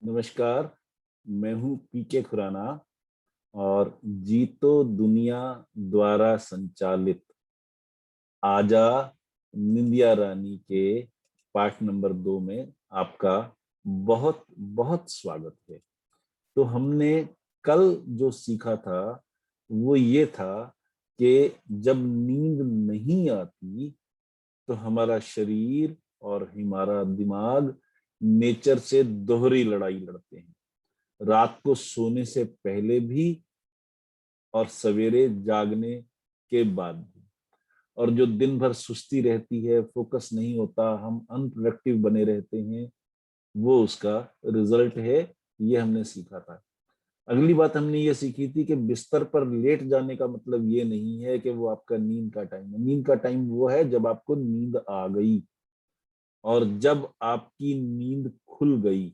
नमस्कार, मैं हूँ पीके खुराना और जीतो दुनिया द्वारा संचालित आजा निंदिया रानी के पार्ट नंबर 2 में आपका बहुत बहुत स्वागत है। तो हमने कल जो सीखा था वो ये था कि जब नींद नहीं आती तो हमारा शरीर और हमारा दिमाग नेचर से दोहरी लड़ाई लड़ते हैं, रात को सोने से पहले भी और सवेरे जागने के बाद भी। और जो दिन भर सुस्ती रहती है, फोकस नहीं होता, हम अनप्रोडक्टिव बने रहते हैं, वो उसका रिजल्ट है। ये हमने सीखा था। अगली बात हमने ये सीखी थी कि बिस्तर पर लेट जाने का मतलब ये नहीं है कि वो आपका नींद का टाइम है। नींद का टाइम वो है जब आपको नींद आ गई, और जब आपकी नींद खुल गई,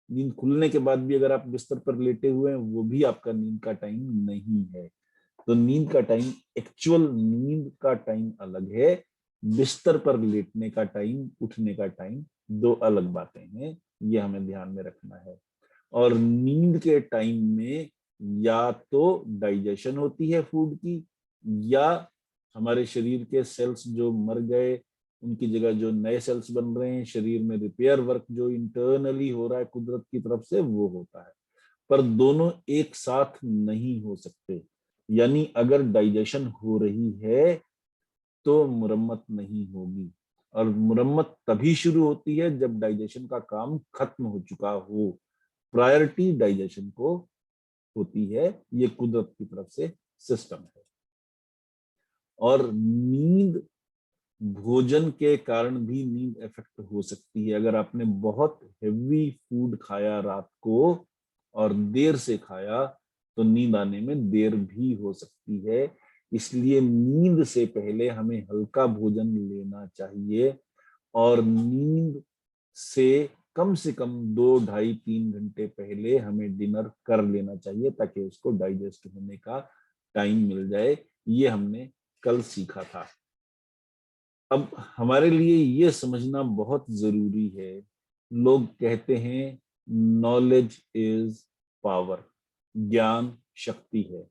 नींद खुलने के बाद भी अगर आप बिस्तर पर लेटे हुए हैं, वो भी आपका नींद का टाइम नहीं है। तो नींद का टाइम, एक्चुअल नींद का टाइम अलग है, बिस्तर पर लेटने का टाइम, उठने का टाइम, दो अलग बातें हैं। ये हमें ध्यान में रखना है। और नींद के टाइम में या तो डाइजेशन होती है फूड की, या हमारे शरीर के सेल्स जो मर गए उनकी जगह जो नए सेल्स बन रहे हैं, शरीर में रिपेयर वर्क जो इंटरनली हो रहा है कुदरत की तरफ से, वो होता है। पर दोनों एक साथ नहीं हो सकते। यानी अगर डाइजेशन हो रही है तो मुरम्मत नहीं होगी, और मुरम्मत तभी शुरू होती है जब डाइजेशन का काम खत्म हो चुका हो। प्रायोरिटी डाइजेशन को होती है। ये कुदरत की तरफ से सिस्टम है। और नींद, भोजन के कारण भी नींद इफेक्ट हो सकती है। अगर आपने बहुत हेवी फूड खाया रात को और देर से खाया तो नींद आने में देर भी हो सकती है। इसलिए नींद से पहले हमें हल्का भोजन लेना चाहिए, और नींद से कम 2, ढाई, 3 घंटे पहले हमें डिनर कर लेना चाहिए, ताकि उसको डाइजेस्ट होने का टाइम मिल जाए। ये हमने कल सीखा था। अब हमारे लिए ये समझना बहुत जरूरी है। लोग कहते हैं नॉलेज इज पावर, ज्ञान शक्ति है।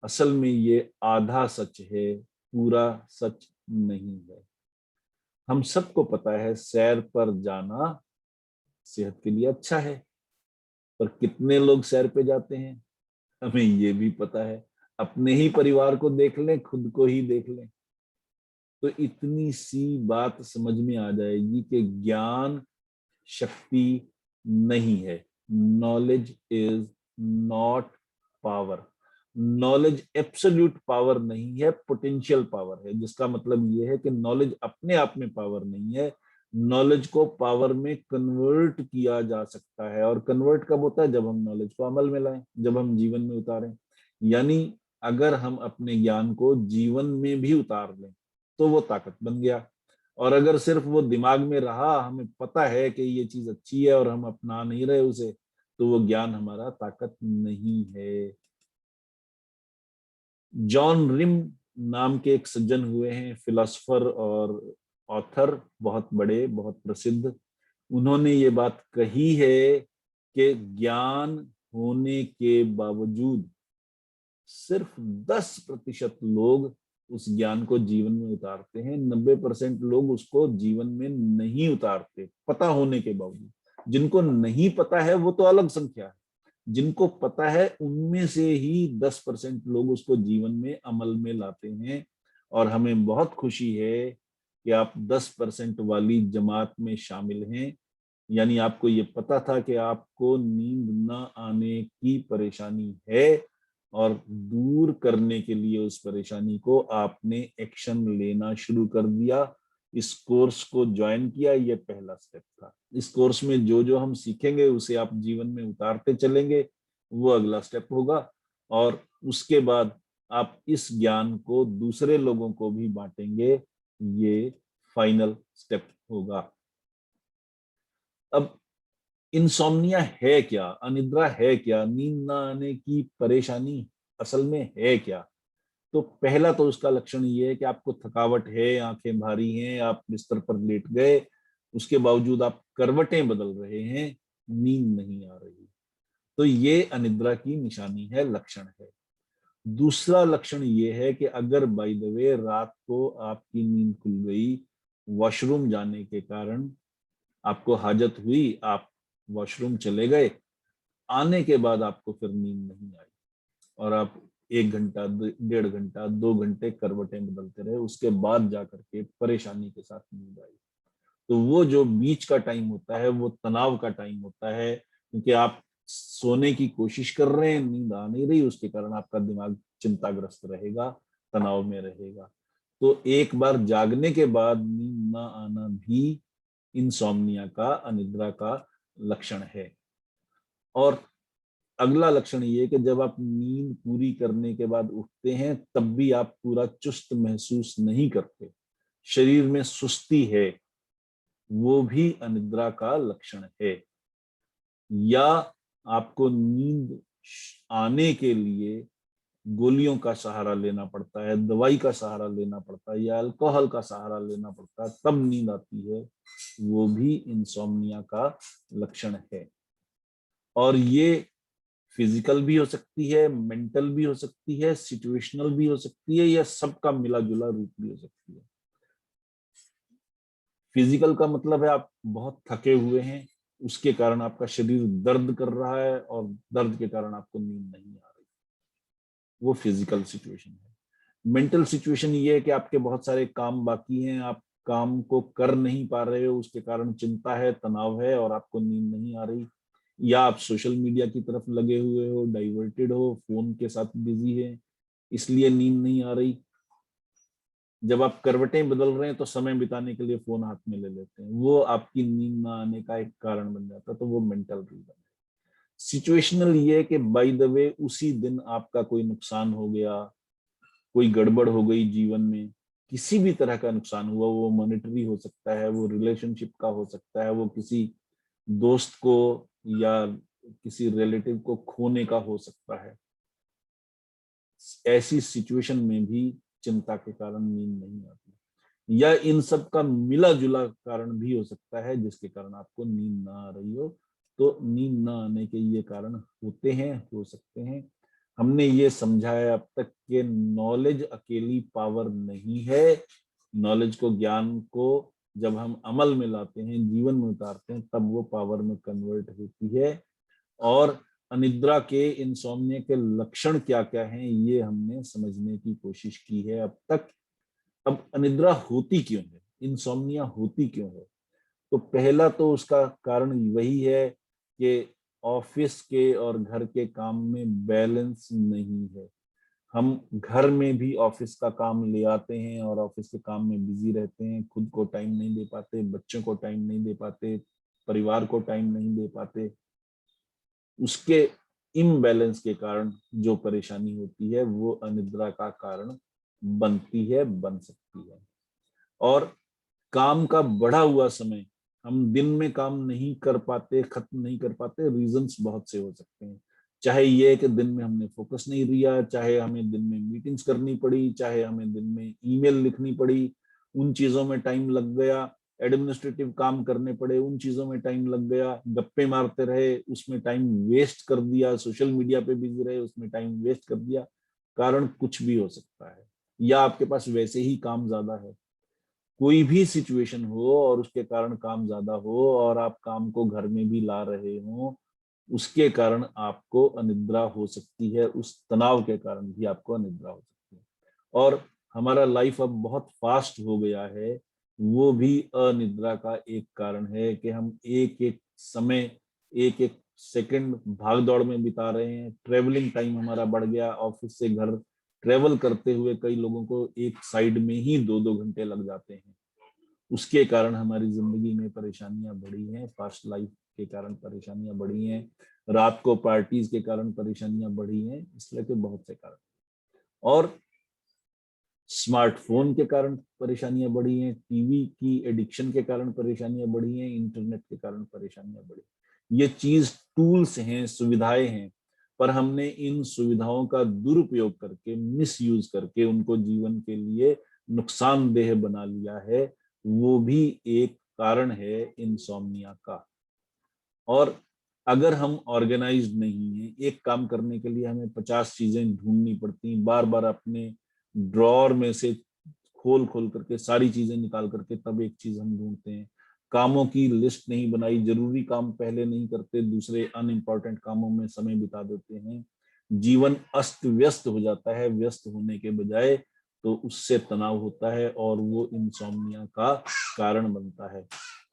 असल में ये आधा सच है, पूरा सच नहीं है। हम सबको पता है सैर पर जाना सेहत के लिए अच्छा है, पर कितने लोग सैर पे जाते हैं हमें ये भी पता है। अपने ही परिवार को देख लें, खुद को ही देख लें, तो इतनी सी बात समझ में आ जाएगी कि ज्ञान शक्ति नहीं है। Knowledge is not power. Knowledge absolute power नहीं है, पोटेंशियल पावर है। जिसका मतलब यह है कि नॉलेज अपने आप में पावर नहीं है। नॉलेज को पावर में कन्वर्ट किया जा सकता है। और कन्वर्ट कब होता है? जब हम नॉलेज को अमल में लाएं, जब हम जीवन में उतारें। यानी अगर हम अपने ज्ञान को जीवन में भी उतार लें तो वो ताकत बन गया। और अगर सिर्फ वो दिमाग में रहा, हमें पता है कि ये चीज अच्छी है और हम अपना नहीं रहे उसे, तो वो ज्ञान हमारा ताकत नहीं है। जॉन रिम नाम के एक सज्जन हुए हैं, फिलोसोफर और ऑथर, बहुत बड़े, बहुत प्रसिद्ध। उन्होंने ये बात कही है कि ज्ञान होने के बावजूद सिर्फ 10% लोग उस ज्ञान को जीवन में उतारते हैं। 90% लोग उसको जीवन में नहीं उतारते, पता होने के बावजूद। जिनको नहीं पता है वो तो अलग संख्या है, जिनको पता है उनमें से ही 10% लोग उसको जीवन में अमल में लाते हैं। और हमें बहुत खुशी है कि आप 10% वाली जमात में शामिल हैं। यानी आपको ये पता था कि आपको नींद न आने की परेशानी है, और दूर करने के लिए उस परेशानी को आपने एक्शन लेना शुरू कर दिया। इस कोर्स को ज्वाइन किया, ये पहला स्टेप था। इस कोर्स में जो जो हम सीखेंगे उसे आप जीवन में उतारते चलेंगे, वो अगला स्टेप होगा। और उसके बाद आप इस ज्ञान को दूसरे लोगों को भी बांटेंगे, ये फाइनल स्टेप होगा। अब इंसोम्निया है क्या? अनिद्रा है क्या? नींद ना आने की परेशानी असल में है क्या? तो पहला तो उसका लक्षण ये है कि आपको थकावट है, आंखें भारी हैं, आप बिस्तर पर लेट गए, उसके बावजूद आप करवटें बदल रहे हैं, नींद नहीं आ रही, तो ये अनिद्रा की निशानी है, लक्षण है। दूसरा लक्षण ये है कि अगर बाय द वे रात को आपकी नींद खुल गई, वॉशरूम जाने के कारण आपको हाजत हुई, आप वॉशरूम चले गए, आने के बाद आपको फिर नींद नहीं आई और आप 1 घंटा, 1.5 घंटा, 2 घंटे करवटें बदलते रहे, उसके बाद जाकर के परेशानी के साथ नींद आई, तो वो जो बीच का टाइम होता है वो तनाव का टाइम होता है, क्योंकि आप सोने की कोशिश कर रहे हैं, नींद आ नहीं रही, उसके कारण आपका दिमाग चिंताग्रस्त रहेगा, तनाव में रहेगा। तो एक बार जागने के बाद नींद ना आना भी इंसोम्निया का, अनिद्रा का लक्षण है। और अगला लक्षण ये है कि जब आप नींद पूरी करने के बाद उठते हैं तब भी आप पूरा चुस्त महसूस नहीं करते, शरीर में सुस्ती है, वो भी अनिद्रा का लक्षण है। या आपको नींद आने के लिए गोलियों का सहारा लेना पड़ता है, दवाई का सहारा लेना पड़ता है, या अल्कोहल का सहारा लेना पड़ता है, तब नींद आती है, वो भी इंसोम्निया का लक्षण है। और ये फिजिकल भी हो सकती है, मेंटल भी हो सकती है, सिचुएशनल भी हो सकती है, या सबका मिला जुला रूप भी हो सकती है। फिजिकल का मतलब है आप बहुत थके हुए हैं, उसके कारण आपका शरीर दर्द कर रहा है और दर्द के कारण आपको नींद नहीं आ रही, वो फिजिकल सिचुएशन है। मेंटल सिचुएशन ये है कि आपके बहुत सारे काम बाकी हैं, आप काम को कर नहीं पा रहे हो, उसके कारण चिंता है, तनाव है और आपको नींद नहीं आ रही। या आप सोशल मीडिया की तरफ लगे हुए हो, डाइवर्टेड हो, फोन के साथ बिजी है, इसलिए नींद नहीं आ रही। जब आप करवटें बदल रहे हैं तो समय बिताने के लिए फोन हाथ में ले लेते हैं, वो आपकी नींद ना आने का एक कारण बन जाता है, तो वो मेंटल रीजन है। सिचुएशनल ये है कि बाय द वे उसी दिन आपका कोई नुकसान हो गया, कोई गड़बड़ हो गई जीवन में, किसी भी तरह का नुकसान हुआ, वो मॉनेटरी हो सकता है, वो रिलेशनशिप का हो सकता है, वो किसी दोस्त को या किसी रिलेटिव को खोने का हो सकता है। ऐसी सिचुएशन में भी चिंता के कारण नींद नहीं आती, या इन सब का मिला जुला कारण भी हो सकता है जिसके कारण आपको नींद ना आ रही हो। तो नींद ना आने के ये कारण होते हैं, हो सकते हैं। हमने ये समझा है अब तक कि नॉलेज अकेली पावर नहीं है, नॉलेज को, ज्ञान को जब हम अमल में लाते हैं, जीवन में उतारते हैं, तब वो पावर में कन्वर्ट होती है। और अनिद्रा के, इंसोम्निया के लक्षण क्या क्या हैं ये हमने समझने की कोशिश की है अब तक। अब अनिद्रा होती क्यों है, इंसोम्निया होती क्यों है? तो पहला तो उसका कारण वही है कि ऑफिस के और घर के काम में बैलेंस नहीं है। हम घर में भी ऑफिस का काम ले आते हैं और ऑफिस के काम में बिजी रहते हैं, खुद को टाइम नहीं दे पाते, बच्चों को टाइम नहीं दे पाते, परिवार को टाइम नहीं दे पाते। उसके इम्बैलेंस के कारण जो परेशानी होती है वो अनिद्रा का कारण बनती है, बन सकती है। और काम का बढ़ा हुआ समय, हम दिन में काम नहीं कर पाते, खत्म नहीं कर पाते, रीजंस बहुत से हो सकते हैं। चाहे ये कि दिन में हमने फोकस नहीं दिया, चाहे हमें दिन में मीटिंग्स करनी पड़ी, चाहे हमें दिन में ईमेल लिखनी पड़ी, उन चीजों में टाइम लग गया, एडमिनिस्ट्रेटिव काम करने पड़े, उन चीजों में टाइम लग गया, गप्पे मारते रहे, उसमें टाइम वेस्ट कर दिया, सोशल मीडिया पे बिजी रहे, उसमें टाइम वेस्ट कर दिया। कारण कुछ भी हो सकता है, या आपके पास वैसे ही काम ज्यादा है। कोई भी सिचुएशन हो और उसके कारण काम ज्यादा हो और आप काम को घर में भी ला रहे हो, उसके कारण आपको अनिद्रा हो सकती है, उस तनाव के कारण भी आपको अनिद्रा हो सकती है। और हमारा लाइफ अब बहुत फास्ट हो गया है, वो भी अनिद्रा का एक कारण है कि हम एक एक समय, एक एक सेकंड भाग दौड़ में बिता रहे हैं। ट्रेवलिंग टाइम हमारा बढ़ गया, ऑफिस से घर ट्रेवल करते हुए कई लोगों को एक साइड में ही 2-2 घंटे लग जाते हैं। उसके कारण हमारी जिंदगी में परेशानियां बढ़ी हैं, फास्ट लाइफ के कारण परेशानियां बढ़ी हैं, रात को पार्टीज के कारण परेशानियां बढ़ी हैं, इसलिए के बहुत से कारण। और स्मार्टफोन के कारण परेशानियां बढ़ी हैं, टीवी की एडिक्शन के कारण परेशानियां बढ़ी हैं, इंटरनेट के कारण परेशानियां बढ़ी। ये चीज टूल्स हैं, सुविधाएं हैं, पर हमने इन सुविधाओं का दुरुपयोग करके, मिस यूज करके उनको जीवन के लिए नुकसानदेह बना लिया है, वो भी एक कारण है इंसोम्निया का। और अगर हम ऑर्गेनाइज्ड नहीं है, एक काम करने के लिए हमें 50 चीजें ढूंढनी पड़ती हैं, बार बार अपने ड्रॉर में से खोल खोल करके सारी चीजें निकाल करके तब एक चीज हम ढूंढते हैं। कामों की लिस्ट नहीं बनाई, जरूरी काम पहले नहीं करते, दूसरे अनइम्पोर्टेंट कामों में समय बिता देते हैं। जीवन अस्त व्यस्त हो जाता है, व्यस्त होने के बजाय तो उससे तनाव होता है और वो इंसोम्निया का कारण बनता है।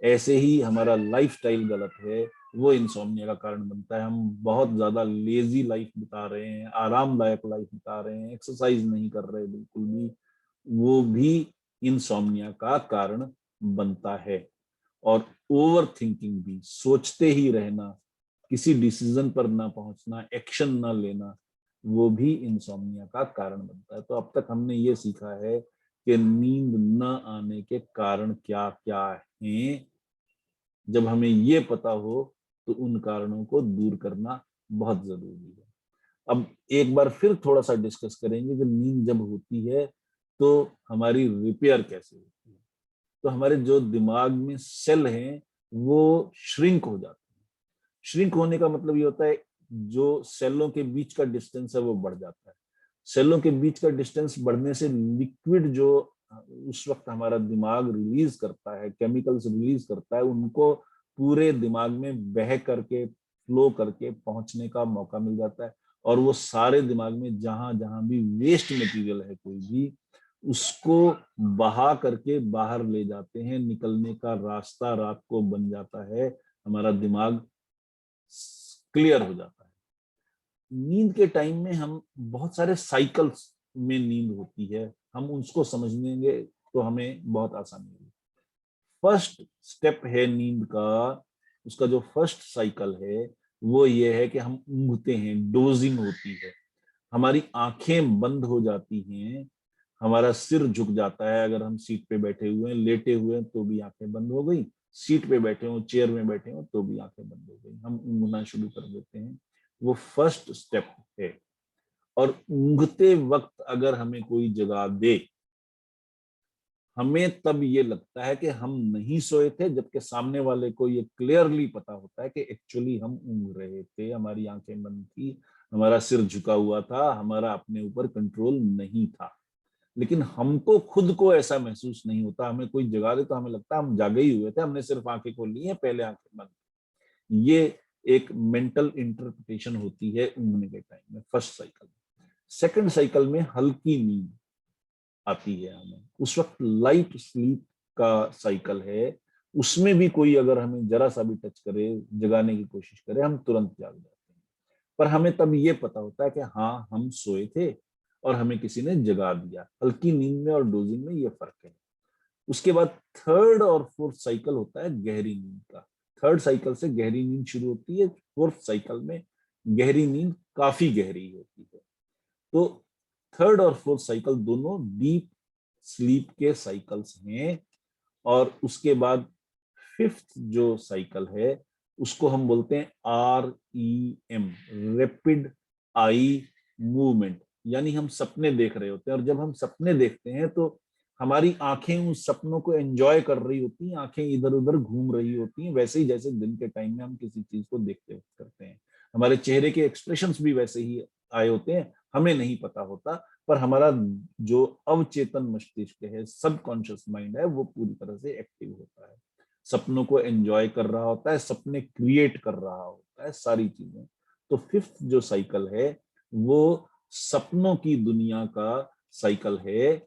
ऐसे ही हमारा लाइफस्टाइल गलत है, वो इंसोम्निया का कारण बनता है। हम बहुत ज्यादा लेजी लाइफ बिता रहे हैं, आरामदायक लाइफ बिता रहे हैं, एक्सरसाइज नहीं कर रहे बिल्कुल भी, वो भी इंसोम्निया का कारण बनता है। और ओवर थिंकिंग भी, सोचते ही रहना, किसी डिसीजन पर ना पहुंचना, एक्शन ना लेना, वो भी इंसोम्निया का कारण बनता है। तो अब तक हमने ये सीखा है कि नींद न आने के कारण क्या क्या हैं। जब हमें ये पता हो तो उन कारणों को दूर करना बहुत जरूरी है। अब एक बार फिर थोड़ा सा डिस्कस करेंगे कि नींद जब होती है तो हमारी रिपेयर कैसे होती है। तो हमारे जो दिमाग में सेल हैं वो श्रिंक हो जाते हैं। श्रिंक होने का मतलब ये होता है जो सेलों के बीच का डिस्टेंस है वो बढ़ जाता है। सेलों के बीच का डिस्टेंस बढ़ने से लिक्विड जो उस वक्त हमारा दिमाग रिलीज करता है, केमिकल्स रिलीज करता है, उनको पूरे दिमाग में बह करके फ्लो करके पहुंचने का मौका मिल जाता है। और वो सारे दिमाग में जहां जहां भी वेस्ट मटेरियल है कोई भी, उसको बहा करके बाहर ले जाते हैं। निकलने का रास्ता रात को बन जाता है, हमारा दिमाग क्लियर हो जाता है। नींद के टाइम में हम बहुत सारे साइकिल्स में नींद होती है, हम उसको समझेंगे तो हमें बहुत आसानी होगी। फर्स्ट स्टेप है नींद का, उसका जो फर्स्ट साइकिल है वो ये है कि हम ऊँघते हैं, डोजिंग होती है, हमारी आंखें बंद हो जाती हैं, हमारा सिर झुक जाता है। अगर हम सीट पे बैठे हुए हैं, लेटे हुए हैं तो भी आंखें बंद हो गई, सीट पे बैठे हो, चेयर में बैठे हो तो भी आंखें बंद हो गई, हम ऊँघना शुरू कर देते हैं। वो फर्स्ट स्टेप है। और ऊँघते वक्त अगर हमें कोई जगा दे, हमें तब ये लगता है कि हम नहीं सोए थे, जबकि सामने वाले को ये क्लियरली पता होता है कि एक्चुअली हम ऊँघ रहे थे, हमारी आंखें बंद थी, हमारा सिर झुका हुआ था, हमारा अपने ऊपर कंट्रोल नहीं था। लेकिन हमको खुद को ऐसा महसूस नहीं होता। हमें कोई जगा दे तो हमें लगता है हम जागे ही हुए थे, हमने सिर्फ आंखें खोल ली है, पहले आंखें बंद। ये एक मेंटल इंटरप्रिटेशन होती है ऊँघने के टाइम में, फर्स्ट साइकिल। सेकंड साइकिल में हल्की नींद आती है हमें, उस वक्त लाइट स्लीप का साइकिल है। उसमें भी कोई अगर हमें जरा सा भी टच करे, जगाने की कोशिश करे, हम तुरंत जाग जाते हैं। पर हमें तब ये पता होता है कि हाँ हम सोए थे और हमें किसी ने जगा दिया। हल्की नींद में और डोजिंग में ये फर्क है। उसके बाद थर्ड और फोर्थ साइकिल होता है गहरी नींद का। थर्ड साइकिल से गहरी नींद शुरू होती है, फोर्थ साइकिल में गहरी नींद काफी गहरी होती है। तो थर्ड और फोर्थ साइकिल दोनों डीप स्लीप के साइकिल्स हैं। और उसके बाद फिफ्थ जो साइकिल है उसको हम बोलते हैं REM, रैपिड आई मूवमेंट। यानी हम सपने देख रहे होते हैं, और जब हम सपने देखते हैं तो हमारी आंखें उस सपनों को एंजॉय कर रही होती हैं, आंखें इधर उधर घूम रही होती हैं, वैसे ही जैसे दिन के टाइम में हम किसी चीज को देखते करते हैं। हमारे चेहरे के एक्सप्रेशंस भी वैसे ही आए होते हैं, हमें नहीं पता होता। पर हमारा जो अवचेतन मस्तिष्क है, सबकॉन्शियस माइंड है, वो पूरी तरह से एक्टिव होता है, सपनों को एंजॉय कर रहा होता है, सपने क्रिएट कर रहा होता है, सारी चीजें। तो फिफ्थ जो साइकिल है वो सपनों की दुनिया का साइकिल है।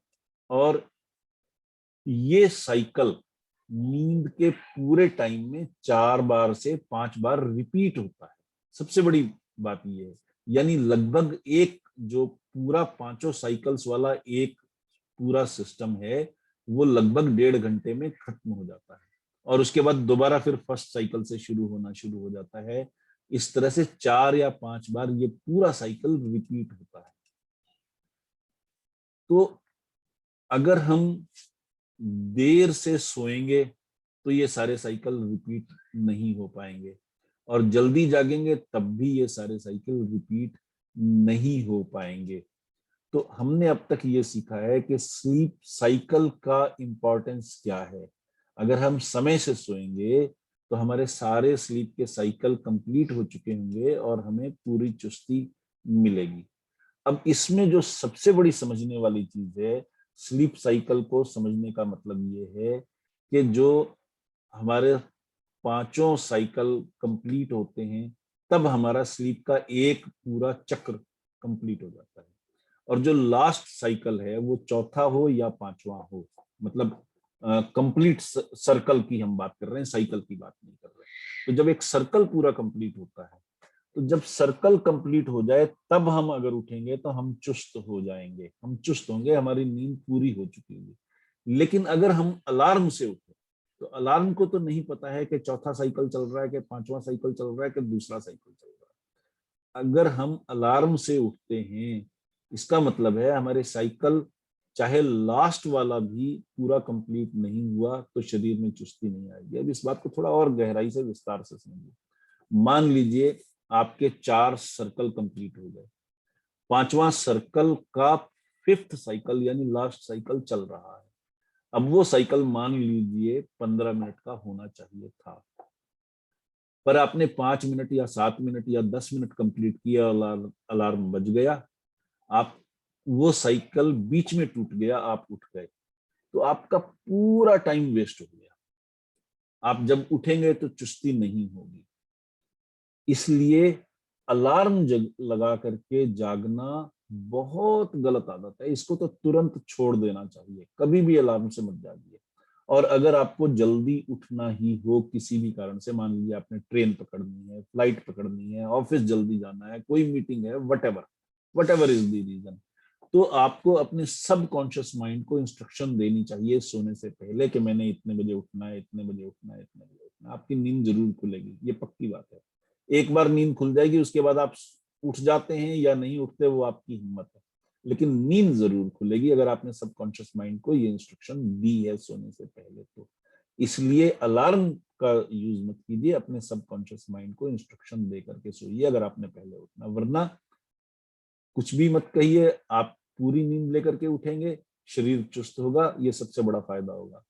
और ये साइकिल नींद के पूरे टाइम में 4 बार से 5 बार रिपीट होता है। सबसे बड़ी बात ये है, यानी लगभग एक जो पूरा पांचों साइकिल्स वाला एक पूरा सिस्टम है वो लगभग 1.5 घंटे में खत्म हो जाता है। और उसके बाद दोबारा फिर फर्स्ट साइकिल से शुरू हो जाता है। इस तरह से 4 या 5 बार ये पूरा साइकिल रिपीट होता है। तो अगर हम देर से सोएंगे तो ये सारे साइकिल रिपीट नहीं हो पाएंगे, और जल्दी जागेंगे तब भी ये सारे साइकिल रिपीट नहीं हो पाएंगे। तो हमने अब तक ये सीखा है कि स्लीप साइकिल का इंपॉर्टेंस क्या है। अगर हम समय से सोएंगे तो हमारे सारे स्लीप के साइकिल कंप्लीट हो चुके होंगे और हमें पूरी चुस्ती मिलेगी। अब इसमें जो सबसे बड़ी समझने वाली चीज है, स्लीप साइकिल को समझने का मतलब ये है कि जो हमारे पांचों साइकिल कंप्लीट होते हैं तब हमारा स्लीप का एक पूरा चक्र कंप्लीट हो जाता है। और जो लास्ट साइकिल है वो चौथा हो या पांचवा हो, मतलब कंप्लीट सर्कल की हम बात कर रहे हैं, साइकिल की बात नहीं कर रहे हैं। तो जब एक सर्कल पूरा कंप्लीट होता है, तो जब सर्कल कंप्लीट हो जाए तब हम अगर उठेंगे तो हम चुस्त हो जाएंगे, हम चुस्त होंगे, हमारी नींद पूरी हो चुकी होगी। लेकिन अगर हम अलार्म से उठे, तो अलार्म को तो नहीं पता है कि चौथा साइकिल चल रहा है कि पांचवा साइकिल चल रहा है कि दूसरा साइकिल चल रहा है। अगर हम अलार्म से उठते हैं, इसका मतलब है हमारे साइकिल चाहे लास्ट वाला भी पूरा कंप्लीट नहीं हुआ तो शरीर में चुस्ती नहीं आएगी। अब इस बात को थोड़ा और गहराई से विस्तार से समझिए। मान लीजिए आपके 4 सर्कल कंप्लीट हो गए, पांचवा सर्कल का फिफ्थ साइकिल यानी लास्ट साइकिल चल रहा है। अब वो साइकिल मान लीजिए 15 मिनट का होना चाहिए था, पर आपने 5 मिनट या 7 मिनट या 10 मिनट कंप्लीट किया, अलार्म बज गया, आप वो साइकिल बीच में टूट गया, आप उठ गए, तो आपका पूरा टाइम वेस्ट हो गया। आप जब उठेंगे तो चुस्ती नहीं होगी। इसलिए अलार्म लगा करके जागना बहुत गलत आदत है। इसको तो तुरंत छोड़ देना चाहिए, कभी भी अलार्म से मत जागिए। और अगर आपको जल्दी उठना ही हो किसी भी कारण से, मान लीजिए आपने ट्रेन पकड़नी है, फ्लाइट पकड़नी है, ऑफिस जल्दी जाना है, कोई मीटिंग है, whatever is the reason, तो आपको अपने सबकॉन्शियस माइंड को इंस्ट्रक्शन देनी चाहिए सोने से पहले कि मैंने इतने बजे उठना है, इतने बजे उठना है, इतने बजे उठना है। आपकी नींद जरूर खुलेगी, ये पक्की बात है। एक बार नींद खुल जाएगी, उसके बाद आप उठ जाते हैं या नहीं उठते वो आपकी हिम्मत है, लेकिन नींद जरूर खुलेगी अगर आपने सबकॉन्शियस माइंड को ये इंस्ट्रक्शन दी है सोने से पहले तो। इसलिए अलार्म का यूज मत कीजिए, अपने सबकॉन्शियस माइंड को इंस्ट्रक्शन दे करके सोइए अगर आपने पहले उठना। वरना कुछ भी मत कहिए, आप पूरी नींद लेकर के उठेंगे, शरीर चुस्त होगा, ये सबसे बड़ा फायदा होगा।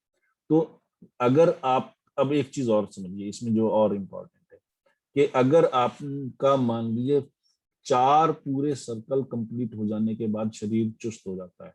तो अगर आप, अब एक चीज और समझिए इसमें जो और इम्पोर्टेंट है, कि अगर आपका मान लीजिए 4 पूरे सर्कल कंप्लीट हो जाने के बाद शरीर चुस्त हो जाता है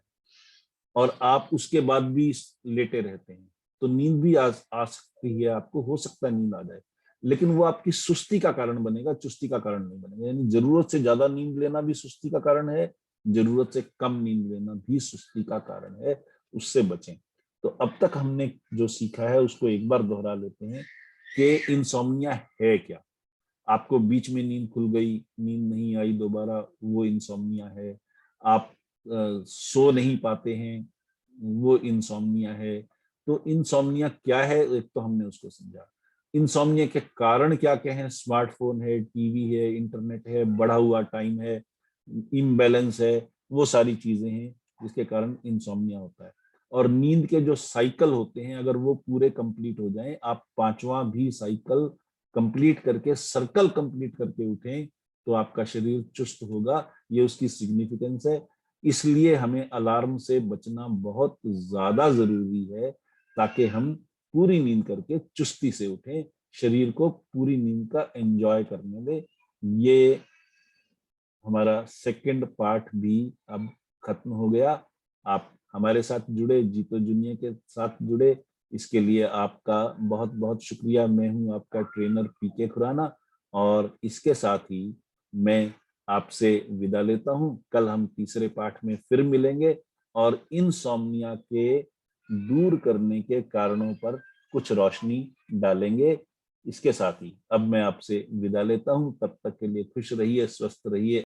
और आप उसके बाद भी लेटे रहते हैं, तो नींद भी आ सकती है, आपको हो सकता है नींद आ जाए, लेकिन वो आपकी सुस्ती का कारण बनेगा, चुस्ती का कारण नहीं बनेगा। यानी जरूरत से ज्यादा नींद लेना भी सुस्ती का कारण है, जरूरत से कम नींद लेना भी सुस्ती का कारण है, उससे बचें। तो अब तक हमने जो सीखा है उसको एक बार दोहरा लेते हैं कि इंसोम्निया है क्या। आपको बीच में नींद खुल गई, नींद नहीं आई दोबारा, वो इंसोम्निया है। आप सो नहीं पाते हैं, वो इंसोम्निया है। तो इंसोम्निया क्या है, एक तो हमने उसको समझा। इंसोम्निया के कारण क्या क्या है, स्मार्टफोन है, टीवी है, इंटरनेट है, बढ़ा हुआ टाइम है, इम्बैलेंस है, वो सारी चीजें हैं जिसके कारण इंसोम्निया होता है। और नींद के जो साइकिल होते हैं अगर वो पूरे कंप्लीट हो जाएं, आप पांचवा भी साइकिल कंप्लीट करके, सर्कल कंप्लीट करके उठें, तो आपका शरीर चुस्त होगा। ये उसकी सिग्निफिकेंस है। इसलिए हमें अलार्म से बचना बहुत ज्यादा जरूरी है, ताकि हम पूरी नींद करके चुस्ती से उठें, शरीर को पूरी नींद का एंजॉय करने दें। ये हमारा सेकंड पार्ट भी अब खत्म हो गया। आप हमारे साथ जुड़े, जीतो जूनियर के साथ जुड़े, इसके लिए आपका बहुत बहुत शुक्रिया। मैं हूं आपका ट्रेनर पीके खुराना, और इसके साथ ही मैं आपसे विदा लेता हूं। कल हम तीसरे पाठ में फिर मिलेंगे और इनसोम्निया के दूर करने के कारणों पर कुछ रोशनी डालेंगे। इसके साथ ही अब मैं आपसे विदा लेता हूं। तब तक के लिए खुश रहिए, स्वस्थ रहिए।